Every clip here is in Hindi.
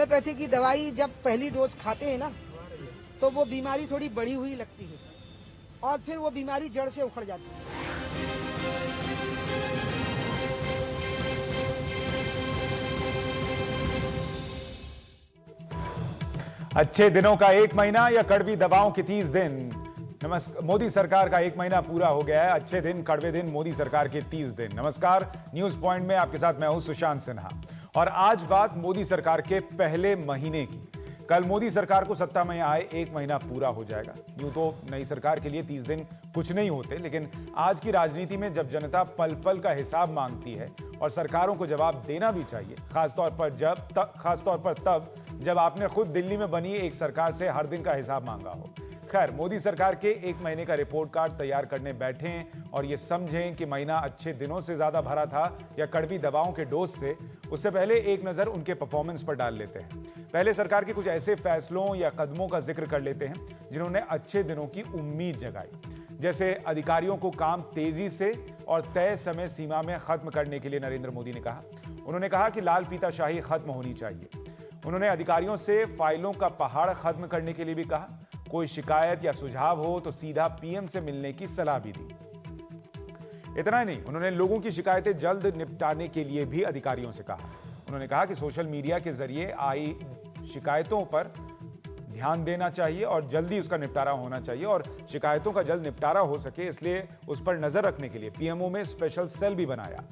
एलोपैथी की दवाई जब पहली डोज खाते हैं ना, तो वो बीमारी थोड़ी बढ़ी हुई लगती है और फिर वो बीमारी जड़ से उखड़ जाती है। अच्छे दिनों का 1 महीना या कड़वी दवाओं के 30 दिन। नमस्कार, मोदी सरकार का 1 महीना पूरा हो गया है। अच्छे दिन, कड़वे दिन, मोदी सरकार के 30 दिन। नमस्कार, न्यूज पॉइंट में आपके साथ मैं हूं सुशांत सिन्हा और आज बात मोदी सरकार के पहले महीने की। कल मोदी सरकार को सत्ता में आए 1 महीना पूरा हो जाएगा। यूं तो नई सरकार के लिए 30 दिन कुछ नहीं होते, लेकिन आज की राजनीति में जब जनता पल पल का हिसाब मांगती है और सरकारों को जवाब देना भी चाहिए, खासतौर पर तब जब आपने खुद दिल्ली में बनी एक सरकार से हर दिन का हिसाब मांगा हो। खैर, मोदी सरकार के 1 महीने का रिपोर्ट कार्ड तैयार करने बैठे हैं और ये समझें कि महीना अच्छे दिनों से ज्यादा भरा था या कड़वी दवाओं के डोज से। उससे पहले एक नजर उनके परफॉर्मेंस पर डाल लेते हैं। पहले सरकार के कुछ ऐसे फैसलों या कदमों का जिक्र कर लेते हैं जिन्होंने अच्छे दिनों की उम्मीद जगाई। जैसे अधिकारियों को काम तेजी से और तय समय सीमा में खत्म करने के लिए नरेंद्र मोदी ने कहा। उन्होंने कहा कि लाल फीताशाही खत्म होनी चाहिए। उन्होंने अधिकारियों से फाइलों का पहाड़ खत्म करने के लिए भी कहा। कोई शिकायत या सुझाव हो तो सीधा पीएम से मिलने की सलाह भी दी। इतना ही नहीं, उन्होंने लोगों की शिकायतें जल्द निपटाने के लिए भी अधिकारियों से कहा। उन्होंने कहा कि सोशल मीडिया के जरिए आई शिकायतों पर ध्यान देना चाहिए और जल्दी उसका निपटारा होना चाहिए और शिकायतों का जल्द निपटारा हो सके इसलिए उस पर नजर रखने के लिए पीएमओ में स्पेशल सेल भी बनाया।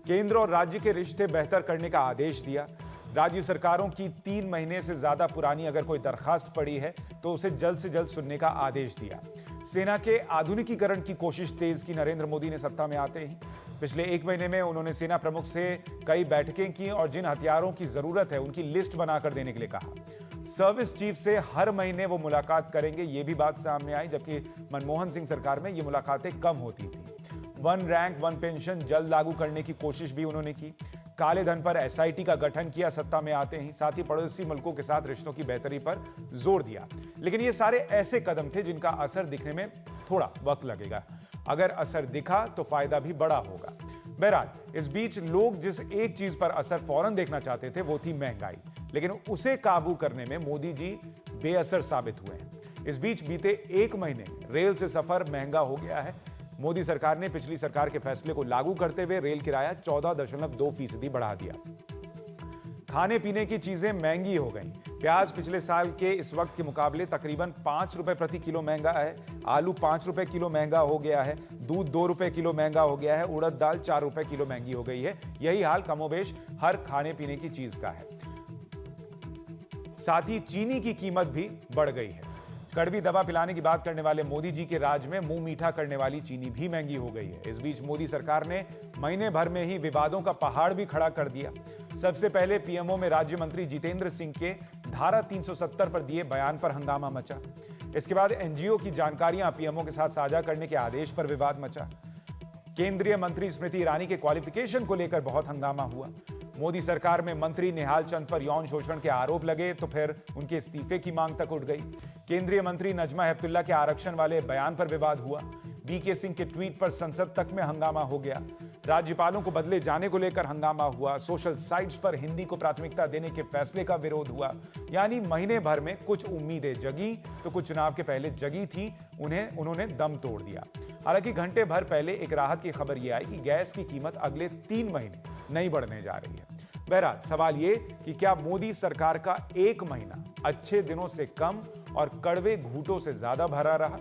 केंद्र और राज्य के रिश्ते बेहतर करने का आदेश दिया। राज्य सरकारों की 3 महीने से ज्यादा पुरानी अगर कोई दरखास्त पड़ी है तो उसे जल्द से जल्द सुनने का आदेश दिया। सेना के आधुनिकीकरण की कोशिश तेज की नरेंद्र मोदी ने सत्ता में आते ही। पिछले 1 महीने में उन्होंने सेना प्रमुख से कई बैठकें की और जिन हथियारों की जरूरत है उनकी लिस्ट बनाकर देने के लिए कहा। सर्विस चीफ से हर महीने वो मुलाकात करेंगे, ये भी बात सामने आई, जबकि मनमोहन सिंह सरकार में ये मुलाकातें कम होती थी। 1 रैंक 1 पेंशन जल्द लागू करने की कोशिश भी उन्होंने की। काले धन पर एसआईटी का गठन किया सत्ता में आते ही। साथ ही पड़ोसी मुल्कों के साथ रिश्तों की बेहतरी पर जोर दिया। लेकिन ये सारे ऐसे कदम थे जिनका असर दिखने में थोड़ा वक्त लगेगा। अगर असर दिखा तो फायदा भी बड़ा होगा। बहरहाल, इस बीच लोग जिस एक चीज पर असर फौरन देखना चाहते थे वो थी महंगाई, लेकिन उसे काबू करने में मोदी जी बेअसर साबित हुए हैं। इस बीच बीते 1 महीने रेल से सफर महंगा हो गया है। मोदी सरकार ने पिछली सरकार के फैसले को लागू करते हुए रेल किराया 14.2% बढ़ा दिया। खाने पीने की चीजें महंगी हो गई। प्याज पिछले साल के इस वक्त के मुकाबले तकरीबन 5 रुपए प्रति किलो महंगा है। आलू 5 रुपए किलो महंगा हो गया है। दूध 2 रुपए किलो महंगा हो गया है। उड़द दाल 4 रुपए किलो महंगी हो गई है। यही हाल कमोबेश हर खाने पीने की चीज का है। साथ ही चीनी की कीमत भी बढ़ गई है। कड़वी दवा पिलाने की बात करने वाले मोदी जी के राज में मुंह मीठा करने वाली चीनी भी महंगी हो गई है। इस बीच मोदी सरकार ने महीने भर में ही विवादों का पहाड़ भी खड़ा कर दिया। सबसे पहले पीएमओ में राज्य मंत्री जितेंद्र सिंह के धारा 370 पर दिए बयान पर हंगामा मचा। इसके बाद एनजीओ की जानकारियां पीएमओ के साथ साझा करने के आदेश पर विवाद मचा। केंद्रीय मंत्री स्मृति ईरानी के क्वालिफिकेशन को लेकर बहुत हंगामा हुआ। मोदी सरकार में मंत्री निहाल चंद पर यौन शोषण के आरोप लगे तो फिर उनके इस्तीफे की मांग तक उठ गई। केंद्रीय मंत्री नजमा हेपतुल्ला के आरक्षण वाले बयान पर विवाद हुआ। बीके सिंह के ट्वीट पर संसद तक में हंगामा हो गया। राज्यपालों को बदले जाने को लेकर हंगामा हुआ। सोशल साइट्स पर हिंदी को प्राथमिकता देने के फैसले का विरोध हुआ। यानी महीने भर में कुछ उम्मीदें जगी तो कुछ चुनाव के पहले जगी थी, उन्होंने दम तोड़ दिया। हालांकि घंटे भर पहले एक राहत की खबर यह आई कि गैस की कीमत अगले 3 महीने नहीं बढ़ने जा रही है। बहरहाल, सवाल ये कि क्या मोदी सरकार का 1 महीना अच्छे दिनों से कम और कड़वे घूंटों से ज्यादा भरा रहा?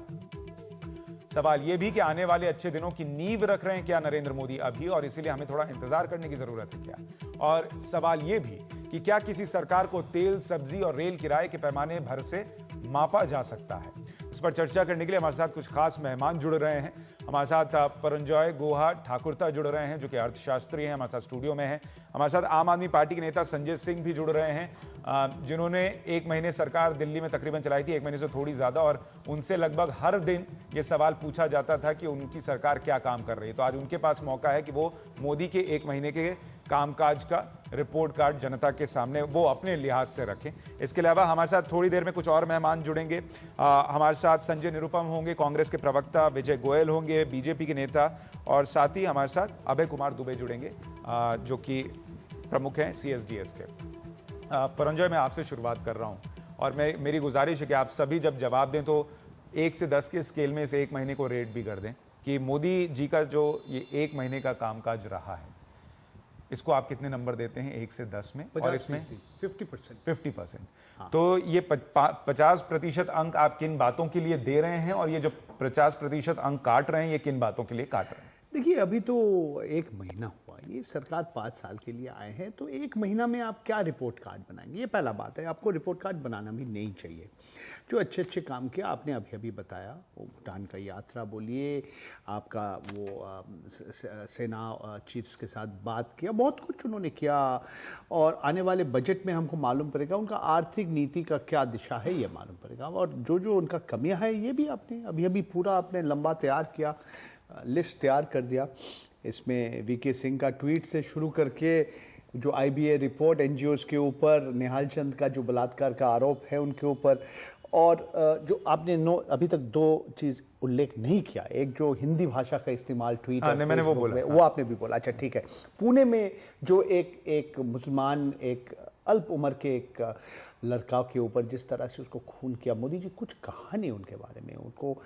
सवाल यह भी कि आने वाले अच्छे दिनों की नींव रख रहे हैं क्या नरेंद्र मोदी अभी, और इसीलिए हमें थोड़ा इंतजार करने की जरूरत है क्या? और सवाल यह भी कि क्या किसी सरकार को तेल, सब्जी और रेल किराए के पैमाने भर से मापा जा सकता है? इस पर चर्चा करने के लिए हमारे साथ कुछ खास मेहमान जुड़ रहे हैं। हमारे साथ परंजॉय गुहा ठाकुरता जुड़ रहे हैं जो कि अर्थशास्त्री हैं, हमारे साथ स्टूडियो में हैं। हमारे साथ आम आदमी पार्टी के नेता संजय सिंह भी जुड़ रहे हैं जिन्होंने 1 महीने सरकार दिल्ली में तकरीबन चलाई थी, 1 महीने से थोड़ी ज्यादा, और उनसे लगभग हर दिन ये सवाल पूछा जाता था कि उनकी सरकार क्या काम कर रही है। तो आज उनके पास मौका है कि वो मोदी के 1 महीने के कामकाज का रिपोर्ट कार्ड जनता के सामने वो अपने लिहाज से रखें। इसके अलावा हमारे साथ थोड़ी देर में कुछ और मेहमान जुड़ेंगे। हमारे साथ संजय निरुपम होंगे, कांग्रेस के प्रवक्ता विजय गोयल होंगे, बीजेपी के नेता, और साथ ही हमारे साथ अभय कुमार दुबे जुड़ेंगे जो कि प्रमुख हैं सीएसडीएस के। परंजॉय, मैं आपसे शुरुआत कर रहा हूं और मेरी गुजारिश है कि आप सभी जब जवाब दें तो 1 से 10 के स्केल में से 1 महीने को रेट भी कर दें कि मोदी जी का जो ये 1 महीने का कामकाज रहा है, इसको आप कितने नंबर देते हैं 1 से 10 में? और इसमें 50%। हाँ। तो ये 50% अंक आप किन बातों के लिए दे रहे हैं और ये जो 50% अंक काट रहे हैं ये किन बातों के लिए काट रहे हैं? देखिए, अभी तो 1 महीना हुआ, ये सरकार 5 साल के लिए आए हैं, तो 1 महीना में आप क्या रिपोर्ट कार्ड बनाएंगे? ये पहला बात है, आपको रिपोर्ट कार्ड बनाना भी नहीं चाहिए। जो अच्छे अच्छे काम किया आपने अभी अभी बताया, वो भूटान का यात्रा बोलिए, आपका वो सेना चीफ्स के साथ बात किया, बहुत कुछ उन्होंने किया। और आने वाले बजट में हमको मालूम पड़ेगा उनका आर्थिक नीति का क्या दिशा है, ये मालूम पड़ेगा। और जो जो उनका कमियां है ये भी आपने अभी अभी पूरा आपने लंबा तैयार किया, लिस्ट तैयार कर दिया। इसमें वीके सिंह का ट्वीट से शुरू करके जो आईबीए रिपोर्ट एनजीओज के ऊपर, निहाल चंद का जो बलात्कार का आरोप है उनके ऊपर, और जो आपने अभी तक 2 चीज़ उल्लेख नहीं किया, एक जो हिंदी भाषा का इस्तेमाल ट्वीट मैंने वो बोला, वो आपने भी बोला। अच्छा ठीक है। पुणे में जो एक मुसलमान, एक अल्प उम्र के एक लड़का के ऊपर जिस तरह से उसको खून किया, मोदी जी कुछ कहा नहीं उनके बारे में। उनको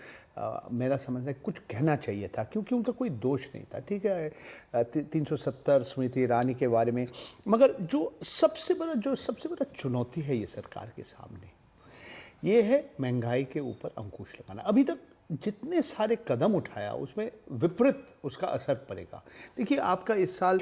मेरा समझना है कुछ कहना चाहिए था, क्योंकि उनका कोई दोष नहीं था। ठीक है, 370 स्मृति ईरानी के बारे में, मगर जो सबसे बड़ा चुनौती है ये सरकार के सामने, ये है महंगाई के ऊपर अंकुश लगाना। अभी तक जितने सारे कदम उठाया उसमें विपरीत उसका असर पड़ेगा। देखिए, आपका इस साल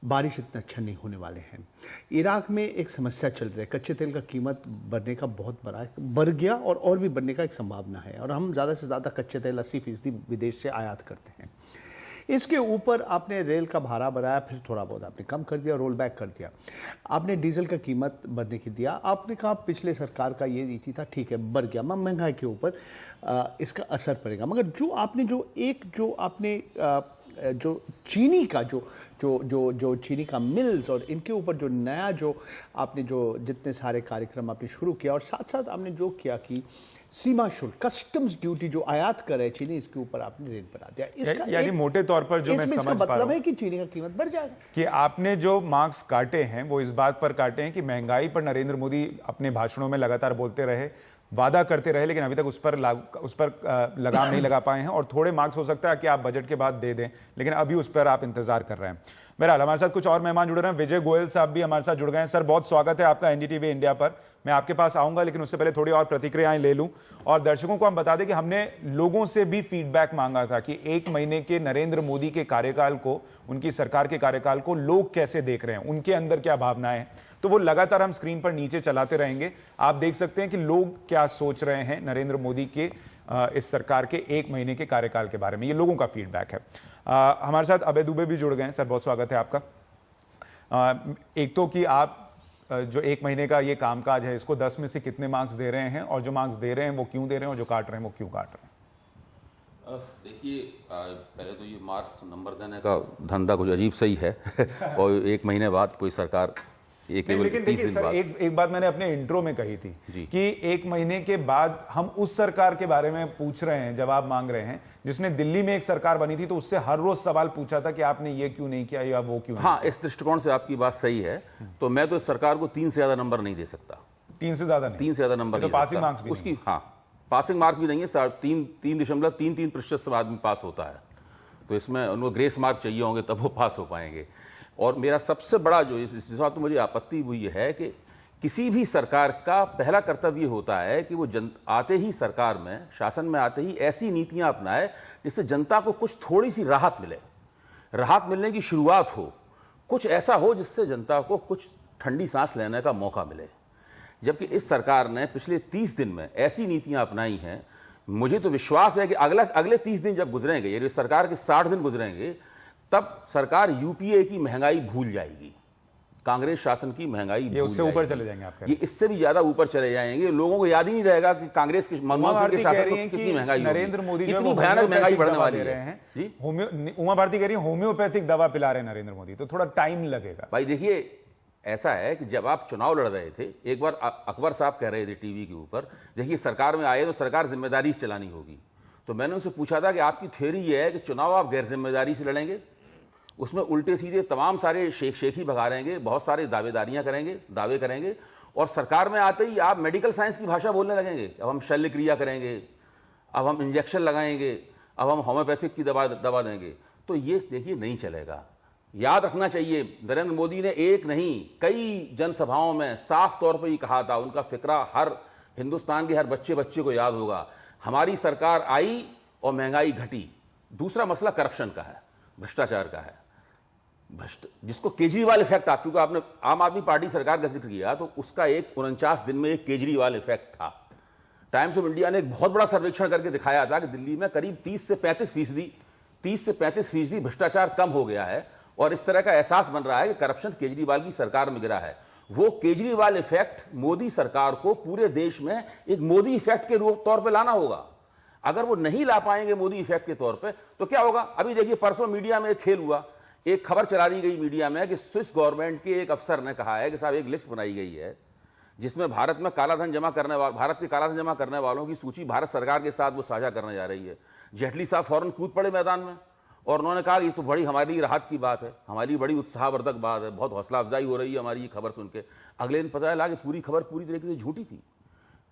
बारिश इतना अच्छा नहीं होने वाले हैं। इराक में एक समस्या चल रही है, कच्चे तेल का कीमत बढ़ने का बहुत बड़ा बढ़ गया और भी बढ़ने का एक संभावना है। और हम ज़्यादा से ज़्यादा कच्चे तेल 80% विदेश से आयात करते हैं। इसके ऊपर आपने रेल का भाड़ा बढ़ाया, फिर थोड़ा बहुत आपने कम कर दिया, रोल बैक कर दिया। आपने डीजल का कीमत बढ़ने की दिया। आपने कहा पिछले सरकार का ये नीति था, ठीक है, बढ़ गया, महंगाई के ऊपर इसका असर पड़ेगा। मगर जो आपने जो चीनी का जो चीनी का मिल्स और इनके ऊपर जो नया जो आपने जो जितने सारे कार्यक्रम आपने शुरू किया, और साथ साथ आपने जो किया कि सीमा शुल्क, कस्टम्स ड्यूटी जो आयात कर रहे चीनी, इसके ऊपर आपने रेट बढ़ा दिया। इसका यानी मोटे तौर पर जो मैं समझ पा रहा हूं, मतलब है कि चीनी का कीमत बढ़ जाएगा। कि आपने जो मार्क्स काटे हैं वो इस बात पर काटे हैं कि महंगाई पर नरेंद्र मोदी अपने भाषणों में लगातार बोलते रहे, वादा करते रहे, लेकिन अभी तक उस पर लगाम नहीं लगा पाए हैं। और थोड़े मार्क्स हो सकता है कि आप बजट के बाद दे दें, लेकिन अभी उस पर आप इंतजार कर रहे हैं। बहरहाल हमारे साथ कुछ और मेहमान जुड़ रहे हैं। विजय गोयल साहब भी हमारे साथ जुड़ गए हैं। सर, बहुत स्वागत है आपका एनडीटीवी इंडिया पर। मैं आपके पास आऊंगा, लेकिन उससे पहले थोड़ी और प्रतिक्रियाएं ले लूं और दर्शकों को हम बता दें कि हमने लोगों से भी फीडबैक मांगा था कि 1 महीने के नरेंद्र मोदी के कार्यकाल को, उनकी सरकार के कार्यकाल को लोग कैसे देख रहे हैं, उनके अंदर क्या भावनाएं हैं। तो वो लगातार हम स्क्रीन पर नीचे चलाते रहेंगे। आप देख सकते हैं कि लोग क्या सोच रहे हैं नरेंद्र मोदी के इस सरकार के 1 महीने के कार्यकाल के बारे में। ये लोगों का फीडबैक है। हमारे साथ अभय दुबे भी जुड़ गए हैं। सर, बहुत स्वागत है आपका। एक तो कि आप जो 1 महीने का ये कामकाज है, इसको 10 में से कितने मार्क्स दे रहे हैं, और जो मार्क्स दे रहे हैं वो क्यों दे रहे हैं, और जो काट रहे हैं वो क्यों काट रहे हैं? देखिए, पहले तो ये मार्क्स नंबर देने का धंधा कुछ अजीब सही है और 1 महीने बाद कोई सरकार लेकिन देखिए सर, एक बात मैंने अपने इंट्रो में कही थी कि 1 महीने के बाद हम उस सरकार के बारे में पूछ रहे हैं, जवाब मांग रहे हैं, जिसने दिल्ली में एक सरकार बनी थी, तो उससे हर रोज सवाल पूछा था कि आपने ये क्यों नहीं किया या वो क्यों नहीं। हाँ, इस दृष्टिकोण से आपकी बात सही है। तो मैं तो इस सरकार को 3 से ज्यादा नंबर नहीं दे सकता। 3 से ज्यादा नहीं? 3 से ज्यादा नंबर तो पासिंग मार्क्स भी उसकी, हाँ, पासिंग मार्क भी नहीं है। 3.33% से आदमी पास होता है, तो इसमें उनको ग्रेस मार्क चाहिए होंगे तब वो पास हो पाएंगे। और मेरा सबसे बड़ा जो इस बात तो मुझे आपत्ति हुई है कि किसी भी सरकार का पहला कर्तव्य होता है कि वो आते ही सरकार में, शासन में आते ही ऐसी नीतियां अपनाए जिससे जनता को कुछ थोड़ी सी राहत मिले, राहत मिलने की शुरुआत हो, कुछ ऐसा हो जिससे जनता को कुछ ठंडी सांस लेने का मौका मिले। जबकि इस सरकार ने पिछले 30 दिन में ऐसी नीतियां अपनाई हैं, मुझे तो विश्वास है कि अगले 30 दिन जब गुजरेंगे, ये सरकार के 60 दिन गुजरेंगे, तब सरकार यूपीए की महंगाई भूल जाएगी, कांग्रेस शासन की महंगाई ये उससे ऊपर चले जाएंगे आप? ये इससे भी ज्यादा ऊपर चले जाएंगे। लोगों को याद ही नहीं रहेगा कि कांग्रेस के मनमोहन सिंह के शासन में कितनी महंगाई, नरेंद्र मोदी इतनी भयानक महंगाई बढ़ने वाली है। उमा भारती कह रही है होम्योपैथिक दवा पिला रहे हैं नरेंद्र मोदी, तो थोड़ा टाइम लगेगा। भाई देखिए, ऐसा है कि जब आप चुनाव लड़ रहे थे, एक बार अकबर साहब कह रहे थे टीवी के ऊपर, देखिए सरकार में आए तो सरकार जिम्मेदारी से चलानी होगी। तो मैंने उनसे पूछा था कि आपकी थ्योरी ये है कि चुनाव आप गैर जिम्मेदारी से लड़ेंगे? उसमें उल्टे सीधे तमाम सारे शेख ही भगा रहेंगे, बहुत सारे दावे करेंगे और सरकार में आते ही आप मेडिकल साइंस की भाषा बोलने लगेंगे। अब हम शल्य क्रिया करेंगे, अब हम इंजेक्शन लगाएंगे, अब हम होम्योपैथिक की दवा देंगे। तो ये देखिए नहीं चलेगा। याद रखना चाहिए, नरेंद्र मोदी ने एक नहीं कई जनसभाओं में साफ तौर पर ये कहा था, उनका फिक्रा हर हिंदुस्तान के हर बच्चे को याद होगा। हमारी सरकार आई और महंगाई घटी। दूसरा मसला करप्शन का है, भ्रष्टाचार का है, जिसको केजरीवाल इफेक्ट, आप चूंकि आपने आम आदमी पार्टी सरकार का जिक्र किया, तो उसका एक 49 दिन में एक केजरीवाल इफेक्ट था। टाइम्स ऑफ इंडिया ने एक बहुत बड़ा सर्वेक्षण करके दिखाया था कि दिल्ली में करीब 30 से 35% भ्रष्टाचार कम हो गया है और इस तरह का एहसास बन रहा है कि करप्शन केजरीवाल की सरकार में गिरा है। वो केजरीवाल इफेक्ट मोदी सरकार को पूरे देश में एक मोदी इफेक्ट के तौर पे लाना होगा। अगर वो नहीं ला पाएंगे मोदी इफेक्ट के तौर पे तो क्या होगा? अभी देखिए, परसों मीडिया में एक खेल हुआ, एक खबर चला दी गई मीडिया में कि स्विस गवर्नमेंट के एक अफसर ने कहा है कि साहब एक लिस्ट बनाई गई है जिसमें भारत के कालाधन जमा करने वालों की सूची भारत सरकार के साथ वो साझा करने जा रही है। जेटली साहब फौरन कूद पड़े मैदान में और उन्होंने कहा ये तो बड़ी हमारे लिए राहत की बात है, हमारी बड़ी उत्साहवर्धक बात है, बहुत हौसला अफजाई हो रही है हमारी ये खबर सुन के। अगले दिन पता चला कि पूरी खबर पूरी तरीके से झूठी थी।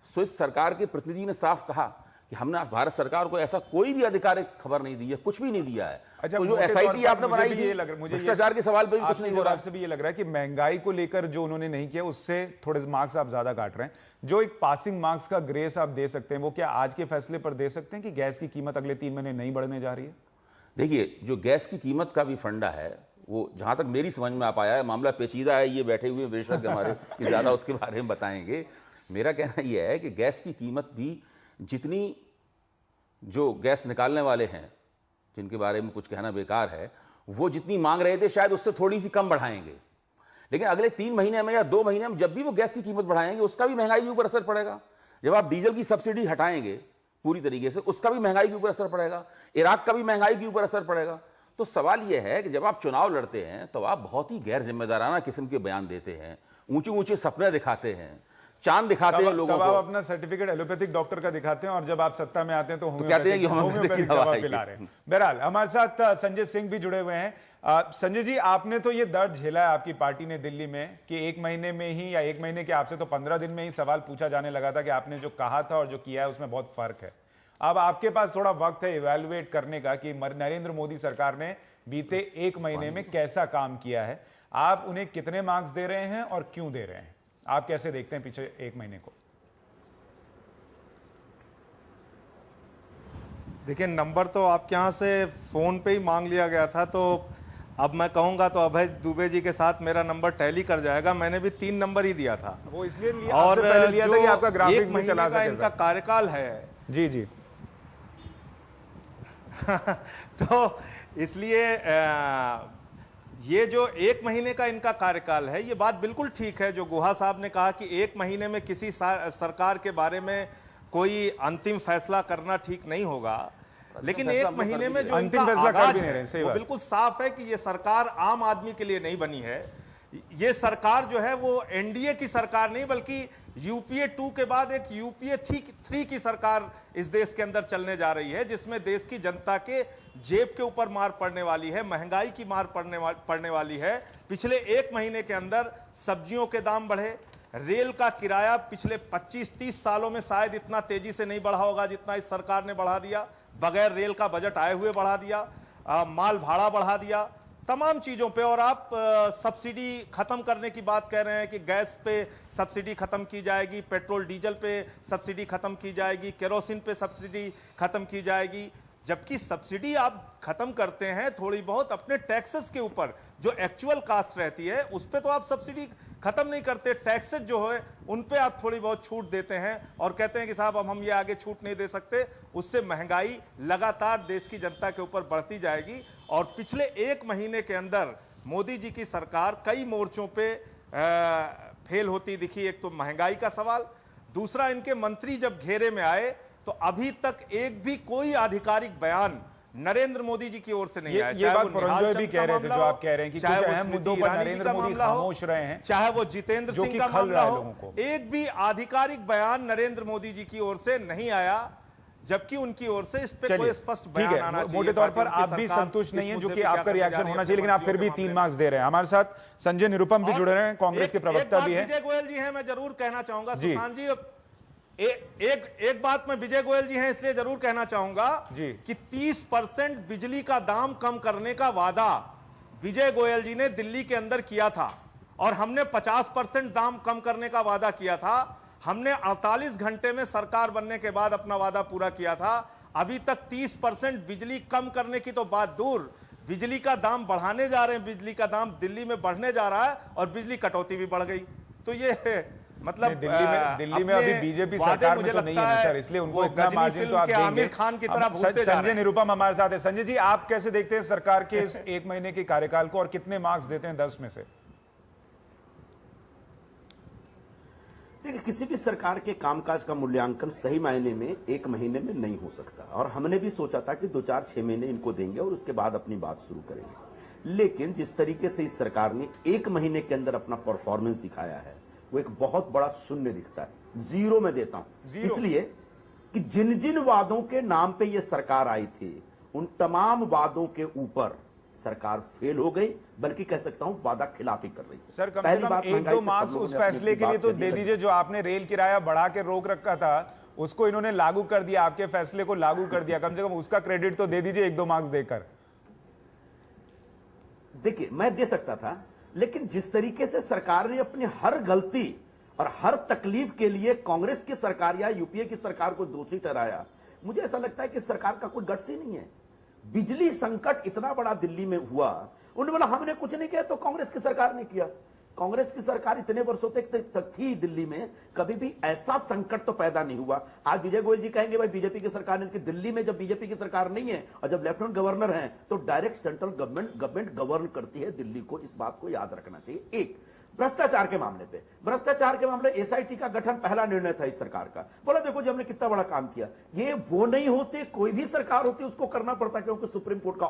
स्विस सरकार के प्रतिनिधि ने साफ कहा कि हमने भारत सरकार को ऐसा कोई भी आधिकारिक खबर नहीं दी है, कुछ भी नहीं दिया है। अच्छा, तो जो एसआईटी आपने बनाई थी, भ्रष्टाचार के सवाल पे भी कुछ नहीं हो रहा। आपसे भी ये लग रहा है कि महंगाई को लेकर जो उन्होंने नहीं किया उससे थोड़े मार्क्स आप ज्यादा काट रहे हैं। जो एक पासिंग मार्क्स का ग्रेस आप दे सकते हैं, वो क्या आज के फैसले पर दे सकते हैं कि गैस की कीमत अगले 3 महीने नहीं बढ़ने जा रही है? देखिए, जो गैस की कीमत का भी फंडा है, वो जहां तक मेरी समझ में आ पाया है, मामला पेचीदा है, ये बैठे हुए विशेषज्ञ हमारे ज्यादा उसके बारे में बताएंगे। मेरा कहना यह है कि गैस की कीमत भी जितनी, जो गैस निकालने वाले हैं जिनके बारे में कुछ कहना बेकार है, वो जितनी मांग रहे थे शायद उससे थोड़ी सी कम बढ़ाएंगे, लेकिन अगले 3 महीने में या 2 महीने में जब भी वो गैस की कीमत बढ़ाएंगे उसका भी महंगाई के ऊपर असर पड़ेगा। जब आप डीजल की सब्सिडी हटाएंगे पूरी तरीके से, उसका भी महंगाई के ऊपर असर पड़ेगा, इराक का भी महंगाई के ऊपर असर पड़ेगा। तो सवाल यह है कि जब आप चुनाव लड़ते हैं तो आप बहुत ही गैर जिम्मेदाराना किस्म के बयान देते हैं, ऊंचे ऊंचे सपने दिखाते हैं, चांद दिखाते हैं लोगों को। आप अपना सर्टिफिकेट एलोपैथिक डॉक्टर का दिखाते हैं और जब आप सत्ता में आते हैं तो कहते हैं कि होम्योपैथिक दवा पिला रहे हैं। बहरहाल हमारे साथ संजय सिंह भी जुड़े हुए हैं। संजय जी, आपने तो ये दर्द झेला है आपकी पार्टी ने दिल्ली में कि 1 महीने में ही, या 1 महीने के आपसे तो 15 दिन में ही सवाल पूछा जाने लगा था कि आपने जो कहा था और जो किया है उसमें बहुत फर्क है। अब आपके पास थोड़ा वक्त है इवैल्यूएट करने का कि नरेंद्र मोदी सरकार ने बीते 1 महीने में कैसा काम किया है। आप उन्हें कितने मार्क्स दे रहे हैं और क्यों दे रहे हैं? आप कैसे देखते हैं पीछे 1 महीने को? देखिए, नंबर तो आपके यहाँ से फोन पे ही मांग लिया गया था, तो अब मैं कहूंगा तो अभय दुबे जी के साथ मेरा नंबर टैली कर जाएगा। मैंने भी 3 नंबर ही दिया था, वो इसलिए लिया, और आपसे पहले लिया था कि आपका ग्राफिक्स 1 में चला महीने का सके इनका कार्यकाल है। जी जी। तो इसलिए ये जो 1 महीने का इनका कार्यकाल है, ये बात बिल्कुल ठीक है जो गुहा साहब ने कहा कि 1 महीने में किसी सरकार के बारे में कोई अंतिम फैसला करना ठीक नहीं होगा, लेकिन 1 महीने में जो अंतिम इनका फैसला कर आगाज भी नहीं रहे, है सही वो बात। बिल्कुल साफ है कि ये सरकार आम आदमी के लिए नहीं बनी है। ये सरकार जो है वो एनडीए की सरकार नहीं, बल्कि यूपीए 2 के बाद एक यूपीए 3 की सरकार इस देश के अंदर चलने जा रही है, जिसमें देश की जनता के जेब के ऊपर मार पड़ने वाली है, महंगाई की मार पड़ने वाली है। पिछले 1 महीने के अंदर सब्जियों के दाम बढ़े, रेल का किराया पिछले 25-30 सालों में शायद इतना तेजी से नहीं बढ़ा होगा जितना इस सरकार ने बढ़ा दिया, बगैर रेल का बजट आए हुए बढ़ा दिया, माल भाड़ा बढ़ा दिया, तमाम चीजों पे। और आप सब्सिडी खत्म करने की बात कह रहे हैं कि गैस पे सब्सिडी खत्म की जाएगी, पेट्रोल डीजल पे सब्सिडी खत्म की जाएगी, केरोसिन पे सब्सिडी खत्म की जाएगी। जबकि सब्सिडी आप खत्म करते हैं थोड़ी बहुत अपने टैक्सेस के ऊपर, जो एक्चुअल कास्ट रहती है उस पे तो आप सब्सिडी खत्म नहीं करते, टैक्सेस जो है उन पे आप थोड़ी बहुत छूट देते हैं और कहते हैं कि साहब अब हम ये आगे छूट नहीं दे सकते। उससे महंगाई लगातार देश की जनता के ऊपर बढ़ती जाएगी। और पिछले 1 महीने के अंदर मोदी जी की सरकार कई मोर्चों पे फेल होती दिखी। एक तो महंगाई का सवाल, दूसरा इनके मंत्री जब घेरे में आए तो अभी तक एक भी कोई आधिकारिक बयान नरेंद्र मोदी जी की ओर से नहीं आया। ये बात पुरंजोय भी कह रहे थे, जो आप कह रहे हैं कि कुछ अहम मुद्दों पर नरेंद्र मोदी खामोश रहे हैं, चाहे वो जितेंद्र सिंह का मामला हो, एक भी आधिकारिक बयान नरेंद्र मोदी जी की ओर से नहीं आया। जबकि उनकी ओर से इस पे चलिए कोई स्पष्ट ठीक बयान है, आना चाहिए। मोटे तौर ताकि पर उनकी आप भी सरकार संतुष्ट नहीं इस है, जो मुद्दे कि पे क्या आपका करने रिएक्शन जा रही होना है, चाहिए, लेकिन आप फिर भी मुख्यमंत्रियों के 3 मामले मार्क्स दे रहे हैं। हमारे साथ संजय निरुपम भी और जुड़े रहे हैं, कांग्रेस के एक प्रवक्ता बात भी है। विजय गोयल जी हैं, मैं जरूर कहना चाहूंगा जी। सुशांत जी, एक बात मैं विजय गोयल जी हैं इसलिए जरूर कहना चाहूंगा जी। कि 30% बिजली का दाम कम करने का वादा विजय गोयल जी ने दिल्ली के अंदर किया था और हमने 50% दाम कम करने का वादा किया था। हमने 48 घंटे में सरकार बनने के बाद अपना वादा पूरा किया था। अभी तक 30% बिजली कम करने की तो बात दूर, बिजली का दाम बढ़ाने जा रहे हैं। बिजली का दाम दिल्ली में बढ़ने जा रहा है और बिजली कटौती भी बढ़ गई। तो ये मतलब दिल्ली में अभी बीजेपी सरकार में तो नहीं है ना सर, इसलिए उनको इतना मार्जिन तो आप देंगे। आमिर खान की तरह अब भूलते जा रहे संजय हैं। निरुपम हमारे साथ है। संजय जी, आप कैसे देखते हैं सरकार के इस 1 महीने के कार्यकाल को और कितने मार्क्स देते हैं 10 में से? देखिए, किसी भी सरकार के कामकाज का मूल्यांकन सही मायने में 1 महीने में नहीं हो सकता और हमने भी सोचा था कि 2-4-6 महीने इनको देंगे और उसके बाद अपनी बात शुरू करेंगे। लेकिन जिस तरीके से इस सरकार ने 1 महीने के अंदर अपना परफॉर्मेंस दिखाया है, वो एक बहुत बड़ा शून्य दिखता है। 0 में देता हूं, इसलिए कि जिन जिन वादों के नाम पे ये सरकार आई थी, उन तमाम वादों के ऊपर सरकार फेल हो गई, बल्कि कह सकता हूं वादा खिलाफी कर रही है। सर, कम से कम 1-2 मार्क्स उस फैसले के लिए तो दे दीजिए जो आपने रेल किराया बढ़ा के रोक रखा था, उसको इन्होंने लागू कर दिया, आपके फैसले को लागू कर दिया। कम से कम उसका क्रेडिट तो दे दीजिए 1-2 मार्क्स देकर। देखिए, मैं दे सकता था, लेकिन जिस तरीके से सरकार ने अपनी हर गलती और हर तकलीफ के लिए कांग्रेस की सरकार या यूपीए की सरकार को दोषी ठहराया, मुझे ऐसा लगता है कि सरकार का कोई गट्स ही नहीं है। बिजली संकट इतना बड़ा दिल्ली में हुआ, उन्होंने बोला हमने कुछ नहीं किया, तो कांग्रेस की सरकार ने किया। कांग्रेस की सरकार इतने वर्षों तक थी दिल्ली में, कभी भी ऐसा संकट तो पैदा नहीं हुआ। आज विजय गोयल जी कहेंगे भाई बीजेपी की सरकार ने, दिल्ली में जब बीजेपी की सरकार नहीं है और जब लेफ्टिनेंट गवर्नर हैं, तो डायरेक्ट सेंट्रल गवर्नमेंट गवर्न करती है दिल्ली को। इस बात को याद रखना चाहिए। एक भ्रष्टाचार के मामले एसआईटी का गठन पहला निर्णय था इस सरकार का। बोला देखो जी हमने कितना बड़ा काम किया। ये वो नहीं होते, कोई भी सरकार होती उसको करना पड़ता, क्योंकि सुप्रीम कोर्ट का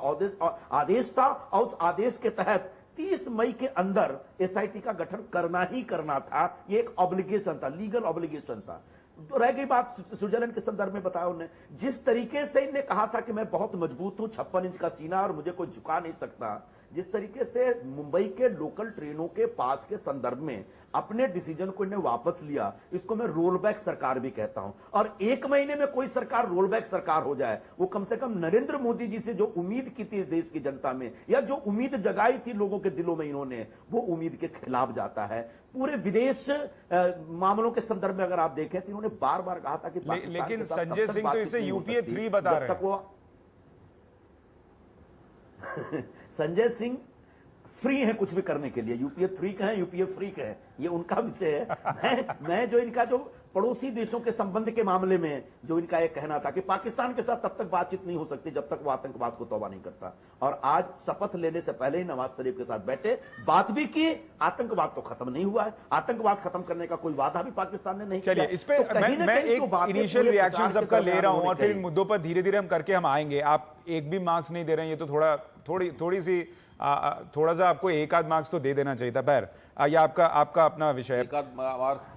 आदेश था और उस आदेश के तहत 30 मई के अंदर एसआईटी का गठन करना ही करना था। ये एक ऑब्लिगेशन था, लीगल ऑब्लिगेशन था। तो रह गई बात स्विट्जरलैंड के संदर्भ में, बताया उन्होंने जिस तरीके से इन्हें कहा था कि मैं बहुत मजबूत हूं, 56 इंच का सीना और मुझे कोई झुका नहीं सकता। जिस तरीके से मुंबई के लोकल ट्रेनों के पास के संदर्भ में अपने डिसीजन को इन्हें वापस लिया, इसको मैं रोलबैक सरकार भी कहता हूं। और 1 महीने में कोई सरकार रोलबैक सरकार हो जाए, वो कम से कम नरेंद्र मोदी जी से जो उम्मीद की थी इस देश की जनता में, या जो उम्मीद जगाई थी लोगों के दिलों में इन्होंने, वो उम्मीद के खिलाफ जाता है। पूरे विदेश मामलों के संदर्भ में अगर आप देखें तो इन्होंने बार बार कहा था कि लेकिन संजय सिंह तो इसे यूपीए 3 बता रहे हैं। संजय सिंह फ्री है कुछ भी करने के लिए, यूपीए 3 का है, यूपीए फ्री का है, ये उनका विषय है। मैं जो इनका जो पड़ोसी देशों के संबंध के मामले में जो इनका यह कहना था कि पाकिस्तान के साथ तब तक बातचीत नहीं हो सकती जब तक वो आतंकवाद को तौबा नहीं करता, और आज शपथ लेने से पहले ही नवाज शरीफ के साथ बैठे, बात भी की, आतंकवाद तो खत्म नहीं हुआ है, आतंकवाद खत्म करने का कोई वादा भी पाकिस्तान ने नहीं किया। चलिए, इस पे मैं एक इनिशियल रिएक्शन सबका ले रहा हूं और फिर इन मुद्दों पर धीरे धीरे हम करके हम आएंगे। आप एक भी मार्क्स नहीं दे रहे हैं, ये तो थोड़ा सा आपको 1-8 मार्क्स तो दे देना चाहिए था। पैर ये आपका अपना विषय है।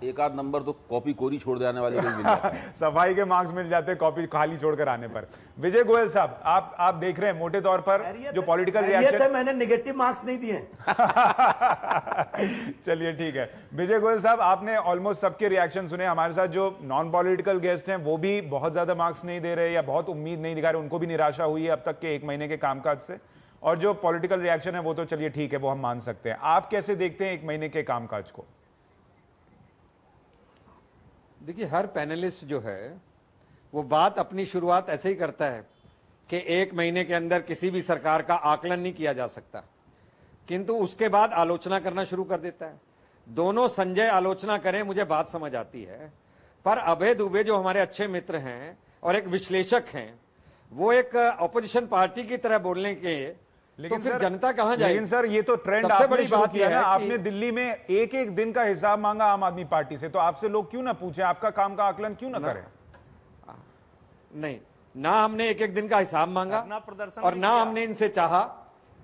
एक आध नंबर तो कॉपी कोरी छोड़ देने वाले को मिल जाता है। सफाई के मार्क्स मिल जाते हैं कॉपी खाली छोड़कर आने पर। विजय गोयल साहब, आप देख रहे हैं मोटे तौर पर जो पॉलिटिकल रिएक्शन, मैंने नेगेटिव मार्क्स नहीं दिए। चलिए ठीक है। विजय गोयल साहब, आपने ऑलमोस्ट सबके रिएक्शन सुने। हमारे साथ जो नॉन पॉलिटिकल गेस्ट हैं वो भी बहुत ज्यादा मार्क्स नहीं दे रहे या बहुत उम्मीद नहीं दिखा रहे, उनको भी निराशा हुई है अब तक के 1 महीने के कामकाज से। और जो पॉलिटिकल रिएक्शन है वो तो चलिए ठीक है, वो हम मान सकते हैं। आप कैसे देखते हैं 1 महीने के कामकाज को? देखिए, हर पैनलिस्ट जो है वो बात अपनी शुरुआत ऐसे ही करता है कि 1 महीने के अंदर किसी भी सरकार का आकलन नहीं किया जा सकता, किंतु उसके बाद आलोचना करना शुरू कर देता है। दोनों संजय आलोचना करें, मुझे बात समझ आती है, पर अभय दुबे जो हमारे अच्छे मित्र हैं और एक विश्लेषक हैं, वो एक ऑपोजिशन पार्टी की तरह बोलने के, तो फिर जनता कहां जाएगी? लेकिन सर, ये तो ट्रेंड आपने शुरू किया ना। आपने दिल्ली में एक दिन का हिसाब मांगा आम आदमी पार्टी से, तो आपसे लोग क्यों ना पूछे, आपका काम का आकलन क्यों ना करें? नहीं, ना हमने एक दिन का हिसाब मांगा और ना हमने इनसे चाहा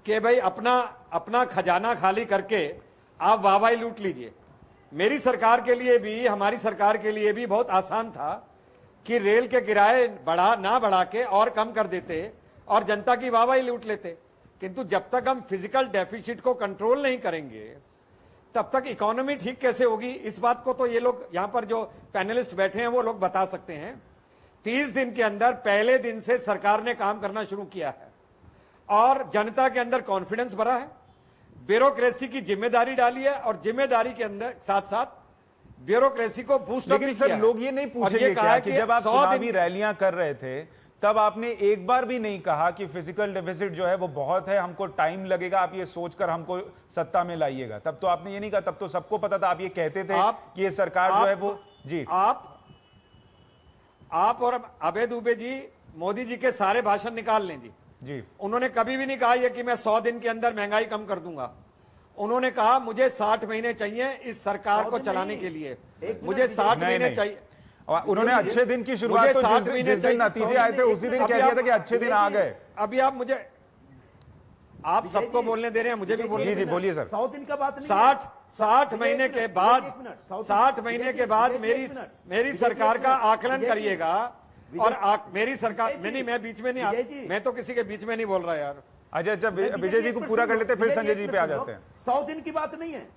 कि भाई अपना खजाना खाली करके आप वाहवाही लूट लीजिए। मेरी सरकार के लिए भी, हमारी सरकार के लिए भी बहुत आसान था कि रेल के किराए ना बढ़ा के और कम कर देते और जनता की वाहवाही लूट लेते। किंतु जब तक हम फिजिकल डेफिसिट को कंट्रोल नहीं करेंगे तब तक इकोनॉमी ठीक कैसे होगी? इस बात को तो ये लोग यहां पर जो पैनलिस्ट बैठे हैं वो लोग बता सकते हैं। 30 दिन के अंदर पहले दिन से सरकार ने काम करना शुरू किया है और जनता के अंदर कॉन्फिडेंस भरा है, ब्यूरोक्रेसी की जिम्मेदारी डाली है और जिम्मेदारी के अंदर साथ साथ ब्यूरोक्रेसी को बूस्ट अप लेकिन किया सर है। लोग ये नहीं और पूछेंगे कहा क्या है कि जब आप 100 चुनावी दिन रैलियां कर रहे थे तब आपने एक बार भी नहीं कहा कि फिजिकल डेफिसिट जो है वो बहुत है, हमको टाइम लगेगा, आप ये सोचकर हमको सत्ता में लाइएगा? तब तो आपने ये नहीं कहा, तब तो सबको पता था, आप ये कहते थे कि ये सरकार जो है वो जी आप और अभय दुबे जी मोदी जी के सारे भाषण निकाल लें जी। उन्होंने कभी भी नहीं कहा ये कि मैं 100 दिन के अंदर महंगाई कम कर दूंगा। उन्होंने कहा मुझे 60 महीने चाहिए इस सरकार को चलाने के लिए, मुझे 60 महीने चाहिए। उन्होंने अच्छे दिन की शुरुआत तो जिस दिन नतीजे आए थे उसी दिन कह दिया था कि अच्छे दिन आ गए। अभी आप सबको बोलने दे रहे हैं, मुझे भी बोलने जी बोलिए सर। 100 दिन का बात नहीं, 60 महीने के बाद 60 महीने के बाद मेरी सरकार का आकलन करिएगा। और मेरी सरकार नहीं, मैं बीच में नहीं, मैं तो किसी के बीच में नहीं बोल रहा यार। अच्छा विजय जी को पूरा कर लेते फिर संजय जी पे आ जाते हैं। 100 दिन की बात नहीं है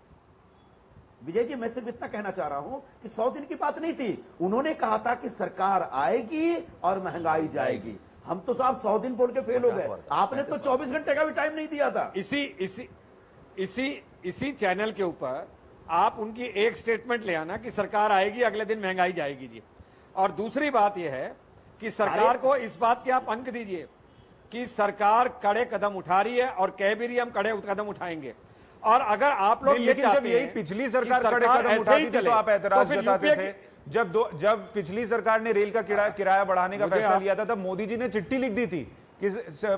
विजय जी, मैं सिर्फ इतना कहना चाह रहा हूं कि 100 दिन की बात नहीं थी। उन्होंने कहा था कि सरकार आएगी और महंगाई जाएगी। हम तो साहब 100 दिन बोल के फेल हो गए। आपने तो 24 घंटे का भी टाइम नहीं दिया था। इसी चैनल के ऊपर आप उनकी एक स्टेटमेंट ले आना कि सरकार आएगी, अगले दिन महंगाई जाएगी जी। और दूसरी बात यह है कि सरकार को इस बात के आप अंक दीजिए कि सरकार कड़े कदम उठा रही है और कह भी रही है हम कड़े कदम उठाएंगे। और अगर आप लोग ये जब यही पिछली सरकार कड़े कदम उठाती थी तो आप ऐतराज जताते थे। जब पिछली सरकार ने रेल का किराया बढ़ाने का फैसला लिया था तब मोदी जी ने चिट्ठी लिख दी थी कि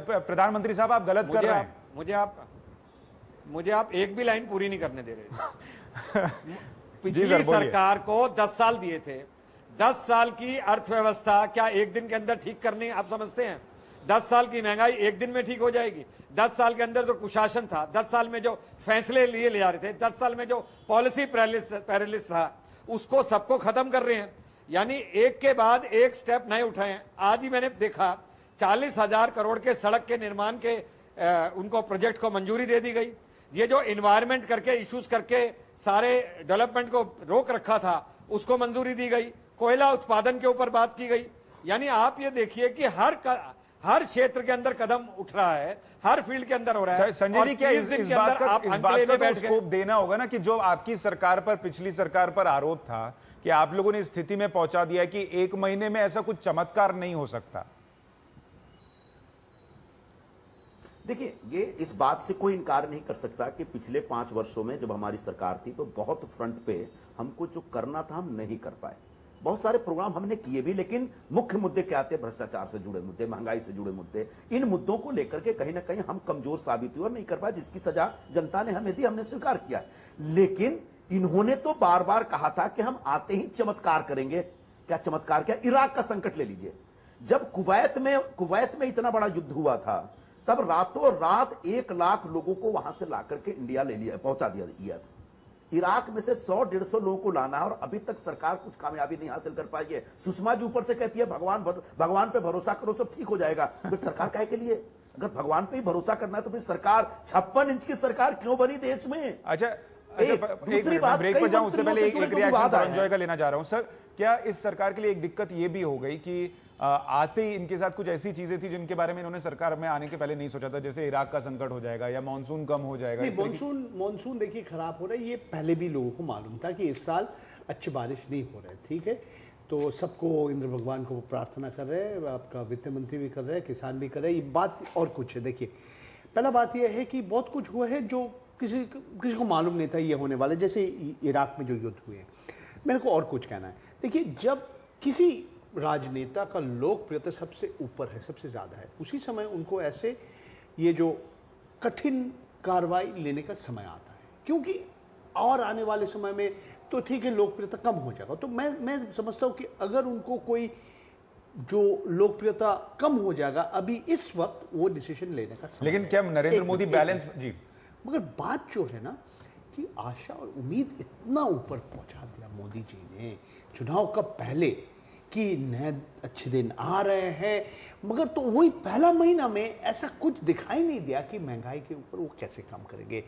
प्रधानमंत्री साहब आप गलत कर रहे हैं। मुझे आप एक भी लाइन पूरी नहीं करने दे रहे। पिछली सरकार को 10 साल दिए थे। 10 साल की अर्थव्यवस्था क्या एक दिन के अंदर ठीक करनी आप समझते हैं? 10 साल की महंगाई एक दिन में ठीक हो जाएगी? 10 साल के अंदर जो कुशासन था, 10 साल में जो फैसले लिए ले जा रहे थे, 10 साल में जो पॉलिसी पैरालिसिस था, उसको सबको खत्म कर रहे हैं। यानी एक के बाद एक स्टेप नहीं उठाए हैं। आज ही मैंने देखा 40,000 करोड़ के सड़क के निर्माण के उनको प्रोजेक्ट को मंजूरी दे दी गई। ये जो इन्वायरमेंट करके इश्यूज करके सारे डेवलपमेंट को रोक रखा था उसको मंजूरी दी गई। कोयला उत्पादन के ऊपर बात की गई। यानी आप ये देखिए कि हर क्षेत्र के अंदर कदम उठ रहा है, हर फील्ड के अंदर हो रहा है। संजय जी क्या इस बात का स्कोप देना होगा ना कि जो आपकी सरकार पर पिछली सरकार पर आरोप था कि आप लोगों ने इस स्थिति में पहुंचा दिया कि 1 महीने में ऐसा कुछ चमत्कार नहीं हो सकता। देखिए, ये इस बात से कोई इनकार नहीं कर सकता कि पिछले 5 वर्षों में जब हमारी सरकार थी तो बहुत फ्रंट पे हमको जो करना था हम नहीं कर पाए। बहुत सारे प्रोग्राम हमने किए भी, लेकिन मुख्य मुद्दे क्या थे? भ्रष्टाचार से जुड़े मुद्दे, महंगाई से जुड़े मुद्दे। इन मुद्दों को लेकर के कहीं ना कहीं हम कमजोर साबित हुए और नहीं कर पाए, जिसकी सजा जनता ने हमें दी, हमने स्वीकार किया। लेकिन इन्होंने तो बार बार कहा था कि हम आते ही चमत्कार करेंगे। क्या चमत्कार? क्या? इराक का संकट ले लीजिए। जब कुवैत में इतना बड़ा युद्ध हुआ था तब रातों रात 1 लाख लोगों को वहां से ला करके इंडिया ले लिया, पहुंचा दिया था। इराक में से 100-150 लोगों को लाना है और अभी तक सरकार कुछ कामयाबी नहीं हासिल कर पाई है। सुषमा जी ऊपर से कहती है भगवान पे भरोसा करो सब ठीक हो जाएगा। फिर सरकार काहे के लिए? अगर भगवान पे ही भरोसा करना है तो फिर सरकार 56 इंच की सरकार क्यों बनी देश में? अच्छा दूसरी बात, ब्रेक पर जाऊं उससे पहले एक रिएक्शन एंजॉय का लेना चाह रहा हूं। सर, क्या इस सरकार के लिए एक दिक्कत ये भी हो गई कि आते ही इनके साथ कुछ ऐसी चीजें थी जिनके बारे में इन्होंने सरकार में आने के पहले नहीं सोचा था, जैसे इराक का संकट हो जाएगा या मानसून कम हो जाएगा? मानसून देखिए खराब हो रहा है, ये पहले भी लोगों को मालूम था कि इस साल अच्छी बारिश नहीं हो रही है। ठीक है, तो सबको इंद्र भगवान को प्रार्थना कर रहे हैं, आपका वित्त मंत्री भी कर रहे हैं, किसान भी कर रहे हैं। ये बात और कुछ है। देखिए, पहला बात यह है कि बहुत कुछ हुआ है जो किसी को मालूम नहीं था ये होने वाला, जैसे इराक में जो युद्ध हुए। मेरे को और कुछ कहना है। देखिए, जब किसी राजनेता का लोकप्रियता सबसे ऊपर है, सबसे ज़्यादा है, उसी समय उनको ऐसे ये जो कठिन कार्रवाई लेने का समय आता है, क्योंकि और आने वाले समय में तो ठीक है लोकप्रियता कम हो जाएगा। तो मैं समझता हूँ कि अगर उनको कोई जो लोकप्रियता कम हो जाएगा अभी इस वक्त वो डिसीजन लेने का समय। लेकिन क्या नरेंद्र मोदी बैलेंस जी, मगर बात जो है ना कि आशा और उम्मीद इतना ऊपर पहुंचा दिया मोदी जी ने चुनाव का पहले कि नए अच्छे दिन आ रहे हैं, मगर तो वही पहला महीना में ऐसा कुछ दिखाई नहीं दिया कि महंगाई के ऊपर वो कैसे काम करेंगे,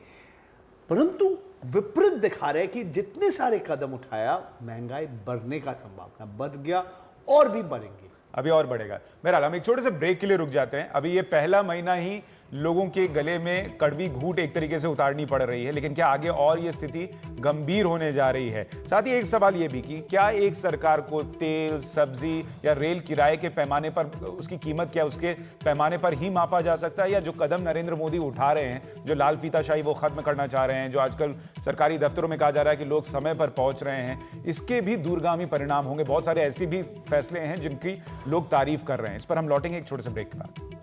परंतु विपरीत दिखा रहे कि जितने सारे कदम उठाया महंगाई बढ़ने का संभावना बढ़ गया और भी बढ़ेंगे, अभी और बढ़ेगा। बहरहाल हम एक छोटे से ब्रेक के लिए रुक जाते हैं। अभी ये पहला महीना ही लोगों के गले में कड़वी घूंट एक तरीके से उतारनी पड़ रही है, लेकिन क्या आगे और ये स्थिति गंभीर होने जा रही है? साथ ही एक सवाल ये भी कि क्या एक सरकार को तेल, सब्जी या रेल किराए के पैमाने पर उसकी कीमत क्या उसके पैमाने पर ही मापा जा सकता है, या जो कदम नरेंद्र मोदी उठा रहे हैं, जो लाल फीताशाही वो खत्म करना चाह रहे हैं, जो आजकल सरकारी दफ्तरों में कहा जा रहा है कि लोग समय पर पहुंच रहे हैं, इसके भी दूरगामी परिणाम होंगे? बहुत सारे ऐसे भी फैसले हैं जिनकी लोग तारीफ कर रहे हैं। इस पर हम लौटेंगे एक छोटे से ब्रेक के बाद।